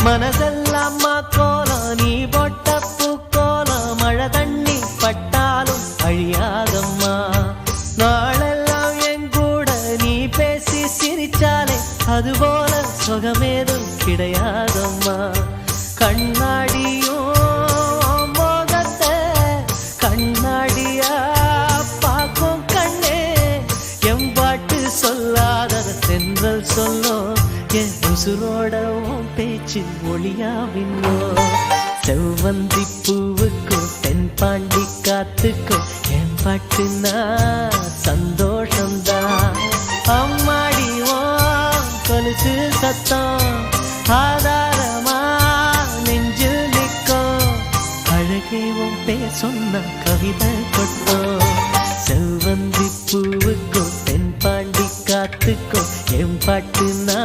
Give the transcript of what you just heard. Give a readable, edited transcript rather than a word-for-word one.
மனசெல்லாம் கோலம் நீ போட்ட பூக்கோலம் மழை தண்ணி பட்டாலும் அழியாதம்மா நாளெல்லாம் என் கூட நீ பேசி சிரிச்சாலே அதுபோல சுகமேதும் கிடையாதம்மா கண்ணாடியும் மோகத்தை கண்ணாடியா பார்க்கும் கண்ணே எம்பாட்டு சொல்லாத தென்றல் சொல்லோ என் உசுரோடவும் பேச்சு ஒளியாவின்னோ செவ்வந்தி பூவுக்கும் தென்பாண்டி காத்துக்கும் என் பாட்டுனா சந்தோஷம்தான் அம்மாடிவோ கொலுசு சத்தம் ஆதாரமா நெஞ்சில் நிற்கும் அழகேவும் பேர் சொன்ன கவிதை கொட்டும் செவ்வந்தி பூவுக்கும் தென்பாண்டி காத்துக்கும் என் பாட்டுனா